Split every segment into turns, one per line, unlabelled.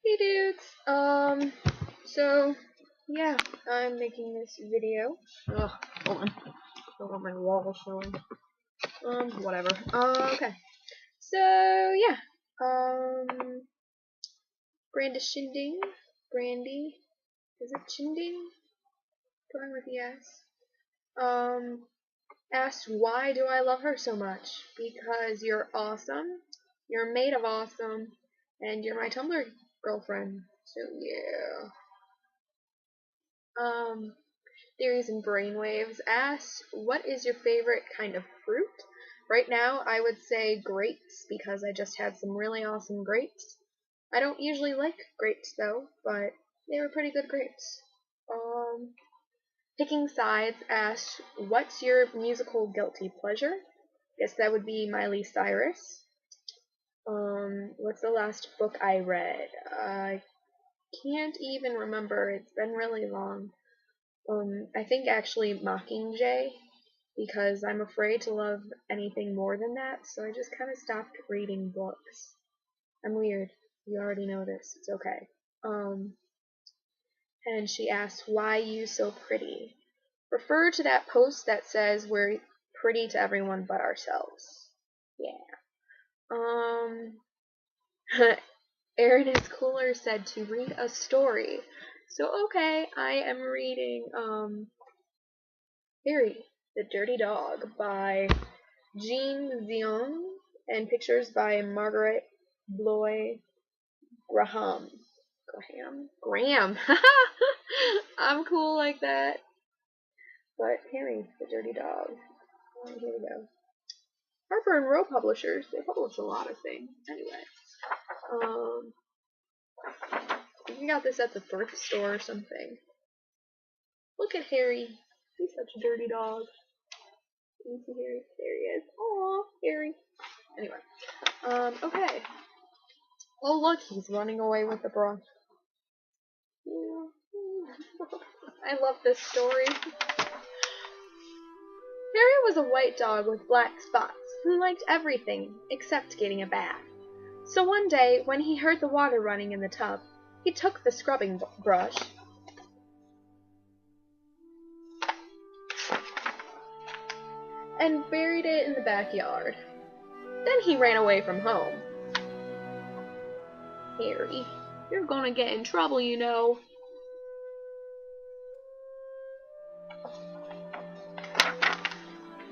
Hey dudes, so, yeah, I'm making this video. Ugh, hold on. I don't want my wall showing. Whatever. Okay. So, yeah, Brandy, is it Shinding? Going with yes. Asked why do I love her so much? Because you're awesome, you're made of awesome, and you're my Tumblr girlfriend. So, yeah. Theories and Brainwaves asks, what is your favorite kind of fruit? Right now, I would say grapes, because I just had some really awesome grapes. I don't usually like grapes, though, but they were pretty good grapes. Picking Sides asks, what's your musical guilty pleasure? Guess that would be Miley Cyrus. What's the last book I read? I can't even remember. It's been really long. I think actually Mockingjay, because I'm afraid to love anything more than that, so I just kind of stopped reading books. I'm weird. You already know this. It's okay. And she asks, why you so pretty? Refer to that post that says we're pretty to everyone but ourselves. Yeah. Aaron is cooler said to read a story. So okay, I am reading Harry, the Dirty Dog by Jean Zion and pictures by Margaret Bloy Graham. Graham. I'm cool like that. But Harry, the Dirty Dog. Here we go. Harper and Row Publishers. They publish a lot of things. Anyway. We got this at the thrift store or something. Look at Harry. He's such a dirty dog. Can you see Harry? There he is. Aw, Harry. Anyway. Okay. Oh, look, he's running away with the brush. Yeah. I love this story. Harry was a white dog with black spots who liked everything except getting a bath. So one day, when he heard the water running in the tub, he took the scrubbing brush and buried it in the backyard. Then he ran away from home. Harry, you're gonna get in trouble, you know.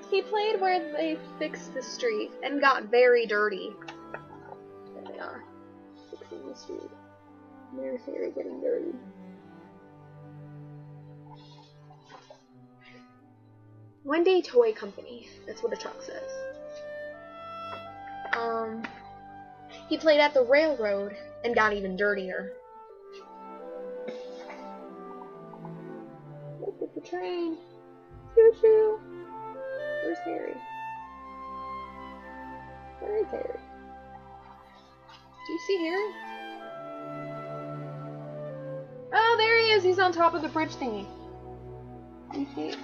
He played where they fixed the street and got very dirty. There they are, fixing the street. There's Harry getting dirty. Wendy Toy Company, that's what the truck says. He played at the railroad and got even dirtier. Look at the train. Choo-choo. Where's Harry? Where is Harry? Do you see Harry? Oh, there he is. He's on top of the bridge thingy. Do you see?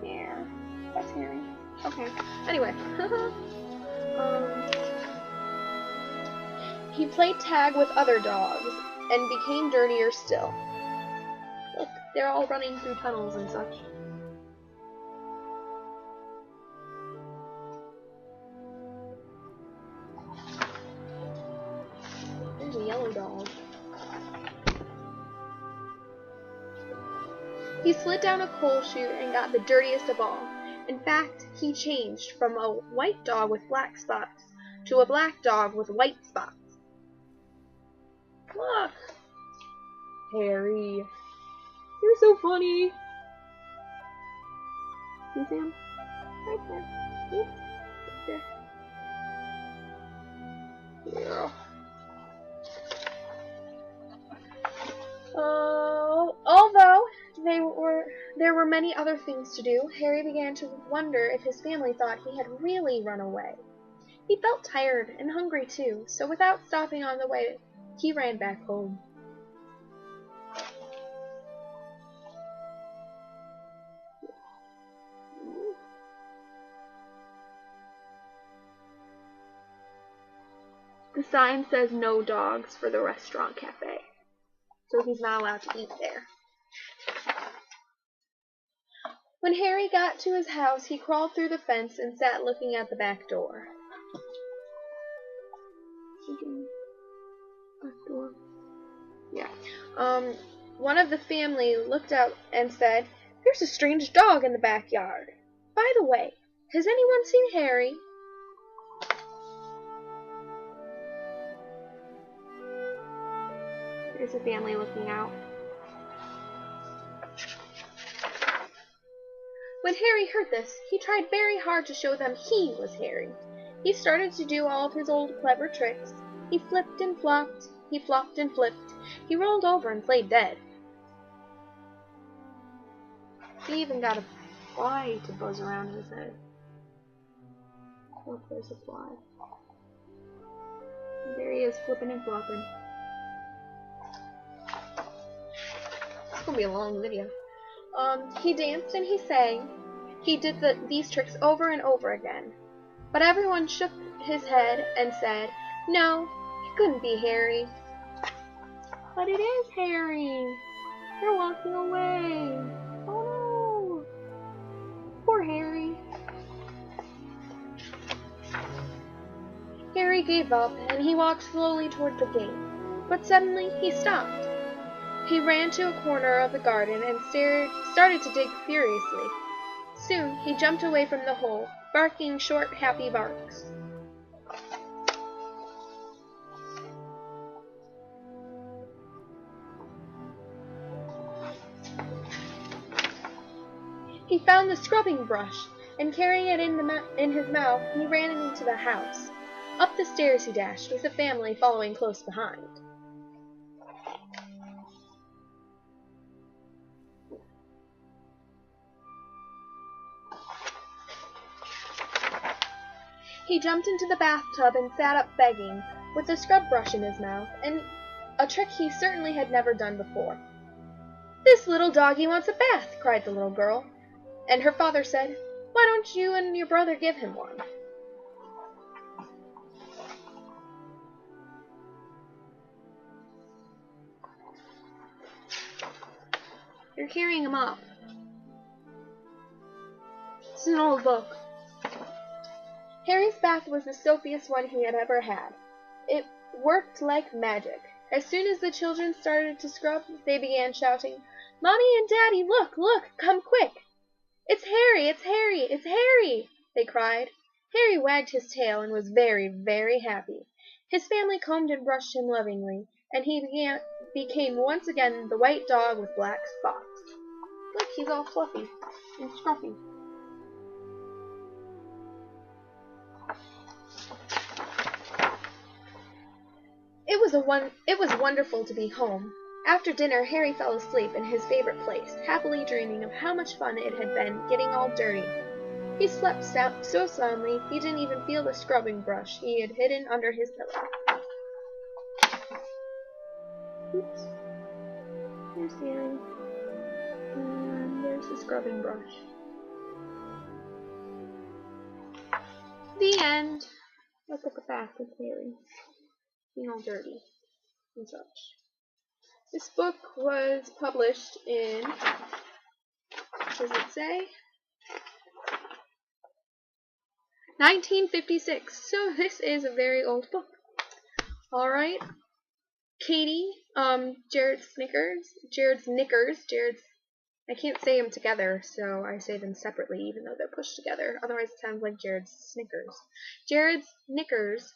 There. That's Harry. Okay. Anyway. He played tag with other dogs and became dirtier still. Look, they're all running through tunnels and such. There's a yellow dog. He slid down a coal chute and got the dirtiest of all. In fact, he changed from a white dog with black spots to a black dog with white spots. Look! Harry. You're so funny. You see him? Right there. Oops. Right there. Yeah. Although there were many other things to do, Harry began to wonder if his family thought he had really run away. He felt tired and hungry too, so without stopping on the way, he ran back home. The sign says no dogs for the restaurant cafe. So he's not allowed to eat there. When Harry got to his house, he crawled through the fence and sat looking at the back door. Back door. Yeah. One of the family looked out and said, "There's a strange dog in the backyard. By the way, has anyone seen Harry?" There's a family looking out. When Harry heard this, he tried very hard to show them he was Harry. He started to do all of his old clever tricks. He flipped and flopped. He flopped and flipped. He rolled over and played dead. He even got a fly to buzz around his head. Oh, there's a fly. And there he is, flipping and flopping. It's gonna be a long video. He danced and he sang. He did these tricks over and over again. But everyone shook his head and said, "No, it couldn't be Harry." "But it is Harry. They're walking away. Oh no. Poor Harry." Harry gave up and he walked slowly toward the gate. But suddenly he stopped. He ran to a corner of the garden and started to dig furiously. Soon he jumped away from the hole, barking short, happy barks. He found the scrubbing brush, and carrying it in his mouth, he ran into the house. Up the stairs he dashed, with the family following close behind. He jumped into the bathtub and sat up begging, with the scrub brush in his mouth, and a trick he certainly had never done before. "This little doggy wants a bath," cried the little girl, and her father said, "Why don't you and your brother give him one?" You're carrying him up. It's an old book. Harry's bath was the soapiest one he had ever had. It worked like magic. As soon as the children started to scrub, they began shouting, "Mommy and Daddy, look, look, come quick!" "It's Harry, it's Harry, it's Harry!" they cried. Harry wagged his tail and was very, very happy. His family combed and brushed him lovingly, and he became once again the white dog with black spots. Look, he's all fluffy and scruffy. It was wonderful to be home. After dinner, Harry fell asleep in his favorite place, happily dreaming of how much fun it had been getting all dirty. He slept so soundly he didn't even feel the scrubbing brush he had hidden under his pillow. Oops. There's Harry. And there's the scrubbing brush. The end. Let's look back with Harry. Being all dirty and such. This book was published in, what does it say? 1956. So this is a very old book. Alright. Katie, Jared's Knickers, I can't say them together, so I say them separately, even though they're pushed together. Otherwise it sounds like Jared's Snickers. Jared's Knickers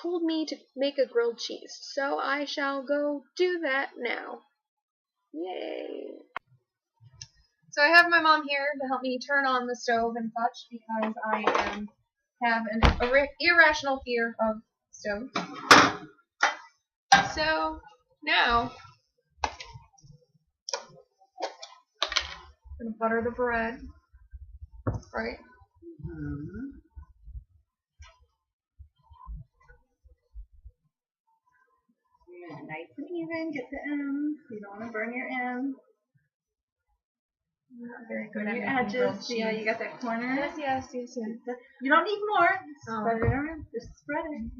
told me to make a grilled cheese, so I shall go do that now. Yay! So I have my mom here to help me turn on the stove and such, because I have an irrational fear of stoves. So now I'm gonna butter the bread, right?
Nice and even, get the ends. You don't want to burn your ends.
Not very good
Burn
at
your
making grilled
edges. See how you got that corner?
Yes.
You don't need more. Just
Oh.
spread it around. Just spread it.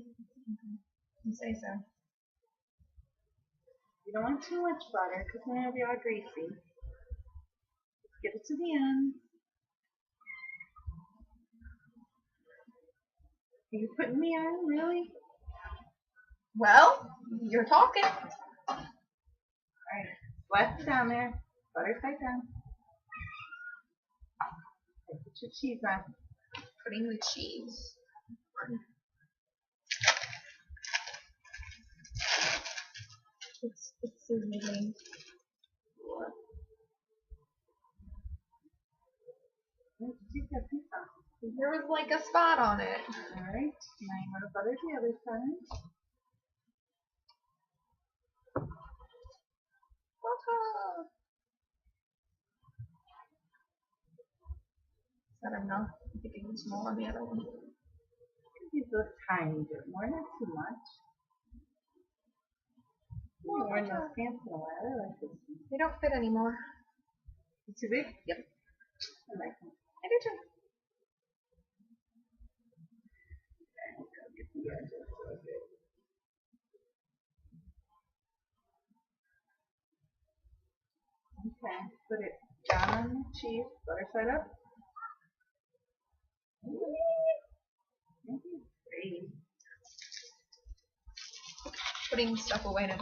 say so.
You don't want too much butter because then it'll be all greasy. Get it to the end. Are you putting me on, really?
Well, you're talking.
Alright, slap it down there. Butter side down. Okay, put your cheese on.
Putting the cheese. It's sizzling.
Let's take that piece off.
There was like a spot on it.
Alright, now you want to butter the other side.
Is that enough? I think it needs more on the other one.
Use a tiny bit more, not too much. More than those pants in a while. I like this one.
They don't fit anymore.
It's too big?
Yep.
I like them.
I do too.
Get the edges real good. Okay, put it down on the cheese, butter side up. Great.
Putting stuff away now.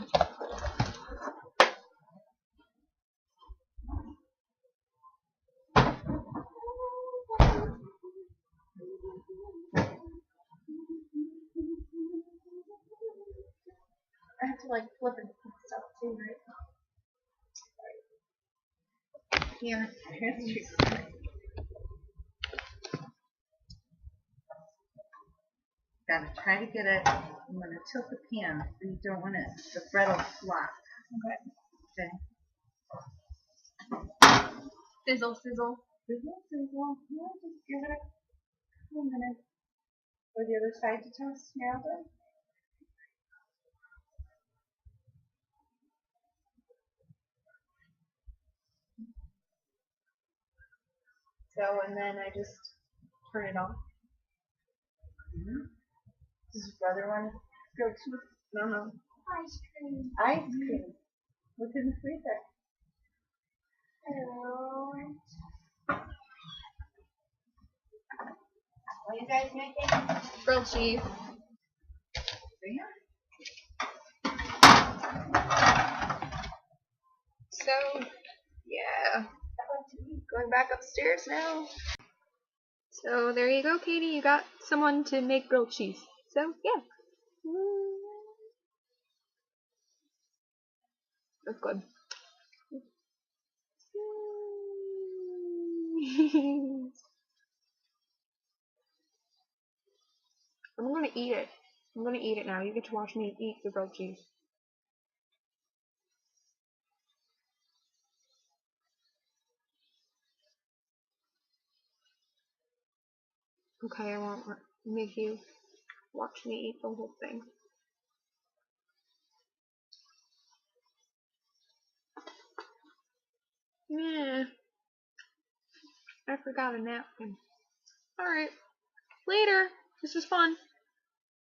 I have to like flip and stuff too, right? Here.
Here's your Gotta try to get it. I'm gonna tilt the pan so you don't want it. The bread will flop.
Okay.
Okay.
Sizzle, sizzle.
Sizzle, sizzle. Yeah, just give it a couple minutes for the other side to toast. Now then.
So, and then I just turn it off.
Does your brother want to go too?
No.
Ice cream. Ice cream. What's in the freezer?
Hello.
What are you guys making?
Grilled cheese. So, yeah. Going back upstairs now. So, there you go, Katie. You got someone to make grilled cheese. So, yeah. That's good. I'm gonna eat it. I'm gonna eat it now. You get to watch me eat the grilled cheese. Okay, I won't make you watch me eat the whole thing. Yeah. I forgot a napkin. Alright. Later. This was fun.